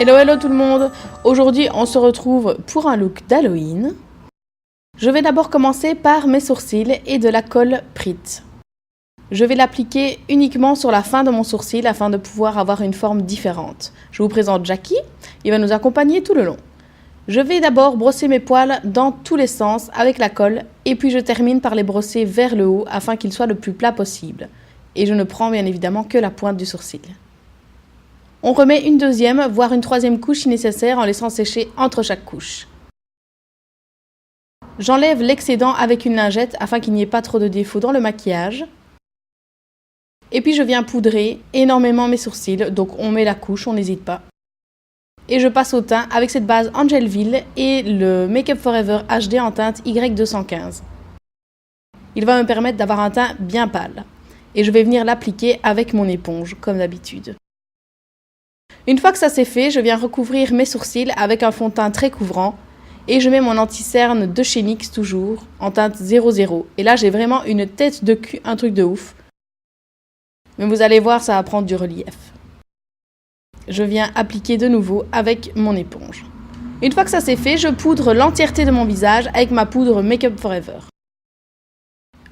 Hello hello tout le monde. Aujourd'hui on se retrouve pour un look d'Halloween. Je vais d'abord commencer par mes sourcils et de la colle Prit. Je vais l'appliquer uniquement sur la fin de mon sourcil afin de pouvoir avoir une forme différente. Je vous présente Jackie, il va nous accompagner tout le long. Je vais d'abord brosser mes poils dans tous les sens avec la colle et puis je termine par les brosser vers le haut afin qu'ils soient le plus plat possible. Et je ne prends bien évidemment que la pointe du sourcil. On remet une deuxième, voire une troisième couche si nécessaire en laissant sécher entre chaque couche. J'enlève l'excédent avec une lingette afin qu'il n'y ait pas trop de défauts dans le maquillage. Et puis je viens poudrer énormément mes sourcils, donc on met la couche, on n'hésite pas. Et je passe au teint avec cette base Angelville et le Make Up For Ever HD en teinte Y215. Il va me permettre d'avoir un teint bien pâle. Et je vais venir l'appliquer avec mon éponge, comme d'habitude. Une fois que ça c'est fait, je viens recouvrir mes sourcils avec un fond de teint très couvrant et je mets mon anti-cerne de chez NYX toujours en teinte 00. Et là j'ai vraiment une tête de cul, un truc de ouf. Mais vous allez voir, ça va prendre du relief. Je viens appliquer de nouveau avec mon éponge. Une fois que ça c'est fait, je poudre l'entièreté de mon visage avec ma poudre Make Up For Ever.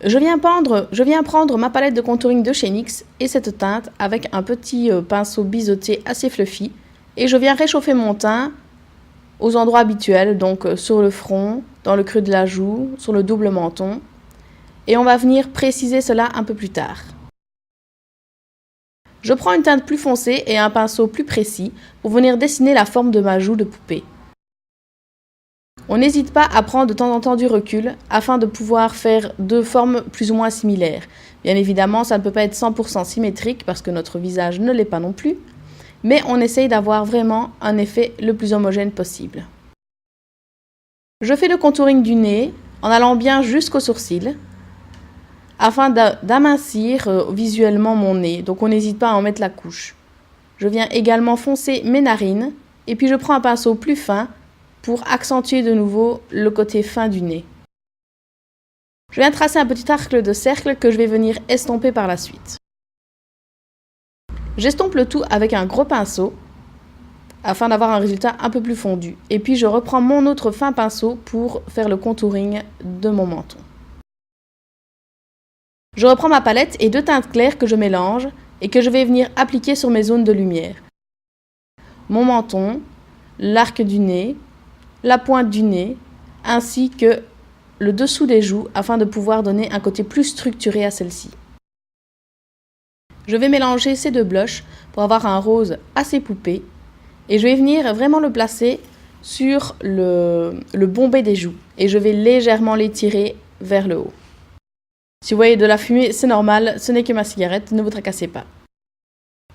Je viens prendre ma palette de contouring de chez NYX et cette teinte avec un petit pinceau biseauté assez fluffy. Et je viens réchauffer mon teint aux endroits habituels, donc sur le front, dans le creux de la joue, sur le double menton. Et on va venir préciser cela un peu plus tard. Je prends une teinte plus foncée et un pinceau plus précis pour venir dessiner la forme de ma joue de poupée. On n'hésite pas à prendre de temps en temps du recul afin de pouvoir faire deux formes plus ou moins similaires. Bien évidemment, ça ne peut pas être 100% symétrique parce que notre visage ne l'est pas non plus, mais on essaye d'avoir vraiment un effet le plus homogène possible. Je fais le contouring du nez en allant bien jusqu'aux sourcils afin d'amincir visuellement mon nez, donc on n'hésite pas à en mettre la couche. Je viens également foncer mes narines et puis je prends un pinceau plus fin pour accentuer de nouveau le côté fin du nez. Je viens tracer un petit arc de cercle que je vais venir estomper par la suite. J'estompe le tout avec un gros pinceau afin d'avoir un résultat un peu plus fondu. Et puis je reprends mon autre fin pinceau pour faire le contouring de mon menton. Je reprends ma palette et deux teintes claires que je mélange et que je vais venir appliquer sur mes zones de lumière. Mon menton, l'arc du nez, la pointe du nez, ainsi que le dessous des joues afin de pouvoir donner un côté plus structuré à celle-ci. Je vais mélanger ces deux blushs pour avoir un rose assez poupée et je vais venir vraiment le placer sur le bombé des joues et je vais légèrement l'étirer vers le haut. Si vous voyez de la fumée, c'est normal, ce n'est que ma cigarette, ne vous tracassez pas.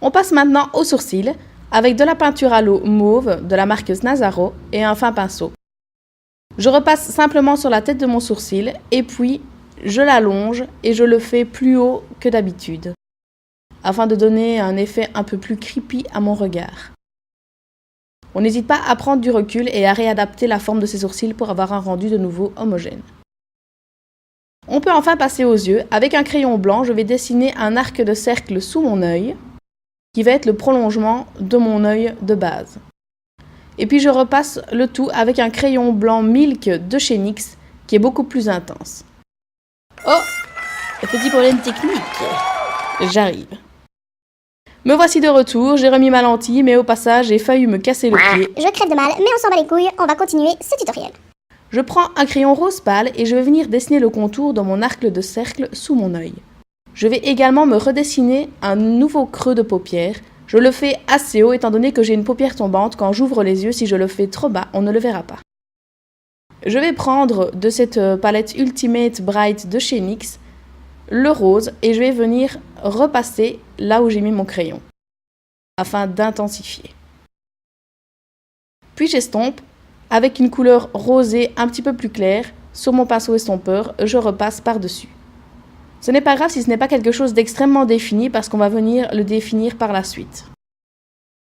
On passe maintenant aux sourcils avec de la peinture à l'eau mauve de la marque Snazaro et un fin pinceau. Je repasse simplement sur la tête de mon sourcil et puis je l'allonge et je le fais plus haut que d'habitude afin de donner un effet un peu plus creepy à mon regard. On n'hésite pas à prendre du recul et à réadapter la forme de ses sourcils pour avoir un rendu de nouveau homogène. On peut enfin passer aux yeux. Avec un crayon blanc, je vais dessiner un arc de cercle sous mon œil qui va être le prolongement de mon œil de base. Et puis je repasse le tout avec un crayon blanc Milk de chez NYX qui est beaucoup plus intense. Oh, petit problème technique. J'arrive. Me voici de retour, j'ai remis ma lentille, mais au passage j'ai failli me casser le pied. Je crève de mal, mais on s'en bat les couilles, on va continuer ce tutoriel. Je prends un crayon rose pâle et je vais venir dessiner le contour dans mon arc de cercle sous mon œil. Je vais également me redessiner un nouveau creux de paupière. Je le fais assez haut étant donné que j'ai une paupière tombante. Quand j'ouvre les yeux, si je le fais trop bas, on ne le verra pas. Je vais prendre de cette palette Ultimate Bright de chez NYX le rose et je vais venir repasser là où j'ai mis mon crayon afin d'intensifier. Puis j'estompe avec une couleur rosée un petit peu plus claire sur mon pinceau estompeur, je repasse par-dessus. Ce n'est pas grave si ce n'est pas quelque chose d'extrêmement défini parce qu'on va venir le définir par la suite.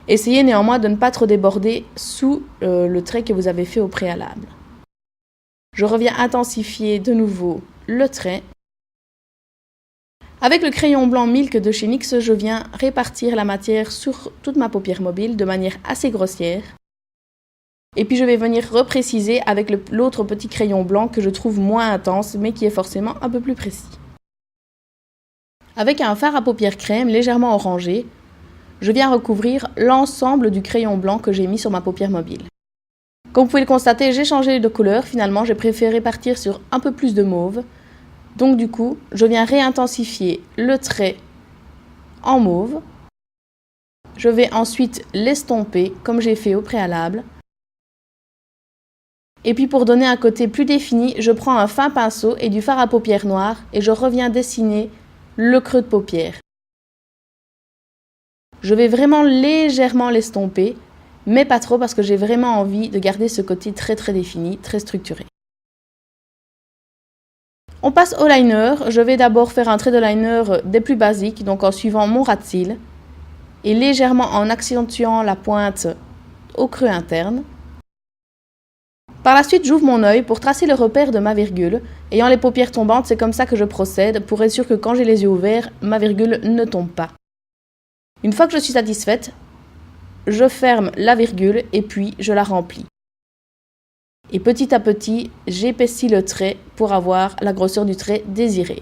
Essayez néanmoins de ne pas trop déborder sous le trait que vous avez fait au préalable. Je reviens intensifier de nouveau le trait. Avec le crayon blanc Milk de chez NYX, je viens répartir la matière sur toute ma paupière mobile de manière assez grossière. Et puis je vais venir repréciser avec l'autre petit crayon blanc que je trouve moins intense mais qui est forcément un peu plus précis. Avec un fard à paupières crème légèrement orangé, je viens recouvrir l'ensemble du crayon blanc que j'ai mis sur ma paupière mobile. Comme vous pouvez le constater, j'ai changé de couleur, finalement j'ai préféré partir sur un peu plus de mauve. Donc du coup, je viens réintensifier le trait en mauve. Je vais ensuite l'estomper comme j'ai fait au préalable. Et puis pour donner un côté plus défini, je prends un fin pinceau et du fard à paupières noir et je reviens dessiner le creux de paupière. Je vais vraiment légèrement l'estomper, mais pas trop parce que j'ai vraiment envie de garder ce côté très défini, très structuré. On passe au liner. Je vais d'abord faire un trait de liner des plus basiques, donc en suivant mon ras de cils et légèrement en accentuant la pointe au creux interne. Par la suite, j'ouvre mon œil pour tracer le repère de ma virgule. Ayant les paupières tombantes, c'est comme ça que je procède pour être sûr que quand j'ai les yeux ouverts, ma virgule ne tombe pas. Une fois que je suis satisfaite, je ferme la virgule et puis je la remplis. Et petit à petit, j'épaissis le trait pour avoir la grosseur du trait désirée.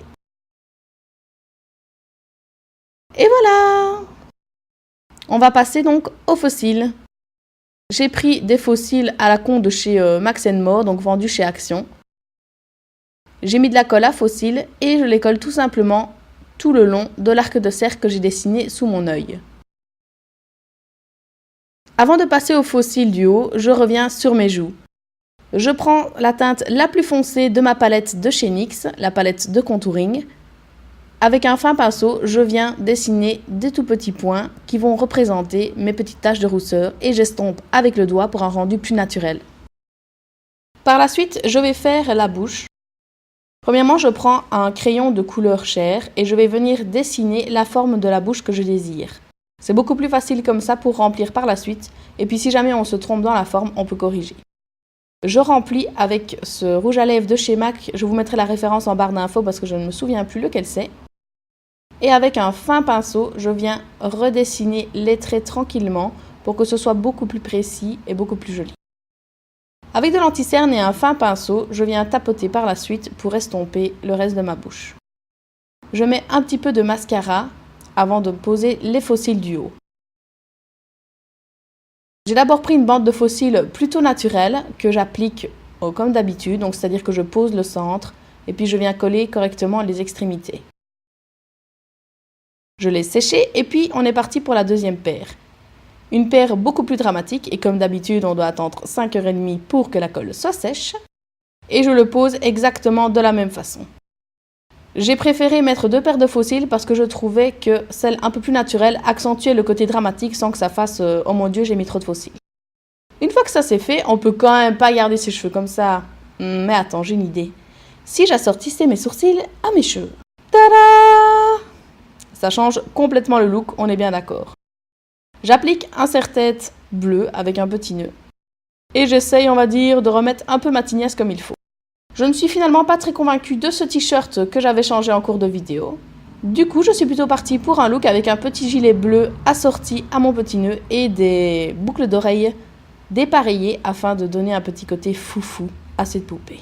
Et voilà! On va passer donc aux faux cils. J'ai pris des faux cils à la con de chez Max & More, donc vendus chez Action. J'ai mis de la colle à faux cils et je les colle tout simplement tout le long de l'arc de cercle que j'ai dessiné sous mon œil. Avant de passer aux faux cils du haut, je reviens sur mes joues. Je prends la teinte la plus foncée de ma palette de chez NYX, la palette de contouring. Avec un fin pinceau, je viens dessiner des tout petits points qui vont représenter mes petites taches de rousseur et j'estompe avec le doigt pour un rendu plus naturel. Par la suite, je vais faire la bouche. Premièrement, je prends un crayon de couleur chair et je vais venir dessiner la forme de la bouche que je désire. C'est beaucoup plus facile comme ça pour remplir par la suite et puis si jamais on se trompe dans la forme, on peut corriger. Je remplis avec ce rouge à lèvres de chez MAC, je vous mettrai la référence en barre d'infos parce que je ne me souviens plus lequel c'est. Et avec un fin pinceau, je viens redessiner les traits tranquillement pour que ce soit beaucoup plus précis et beaucoup plus joli. Avec de l'anti-cerne et un fin pinceau, je viens tapoter par la suite pour estomper le reste de ma bouche. Je mets un petit peu de mascara avant de poser les faux cils du haut. J'ai d'abord pris une bande de faux cils plutôt naturelle que j'applique comme d'habitude, donc c'est-à-dire que je pose le centre et puis je viens coller correctement les extrémités. Je l'ai séché et puis on est parti pour la deuxième paire. Une paire beaucoup plus dramatique et comme d'habitude on doit attendre 5h30 pour que la colle soit sèche. Et je le pose exactement de la même façon. J'ai préféré mettre 2 paires de faux cils parce que je trouvais que celle un peu plus naturelle accentuait le côté dramatique sans que ça fasse « Oh mon Dieu, j'ai mis trop de faux cils ». Une fois que ça c'est fait, on peut quand même pas garder ses cheveux comme ça. Mais attends, j'ai une idée. Si j'assortissais mes sourcils à mes cheveux. Tada! Ça change complètement le look, on est bien d'accord. J'applique un serre-tête bleu avec un petit nœud. Et j'essaye, on va dire, de remettre un peu ma tignasse comme il faut. Je ne suis finalement pas très convaincue de ce t-shirt que j'avais changé en cours de vidéo. Du coup, je suis plutôt partie pour un look avec un petit gilet bleu assorti à mon petit nœud et des boucles d'oreilles dépareillées afin de donner un petit côté foufou à cette poupée.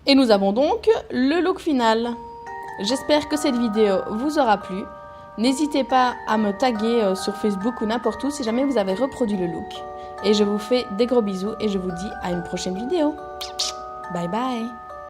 Et nous avons donc le look final. J'espère que cette vidéo vous aura plu. N'hésitez pas à me taguer sur Facebook ou n'importe où si jamais vous avez reproduit le look. Et je vous fais des gros bisous et je vous dis à une prochaine vidéo. Bye bye!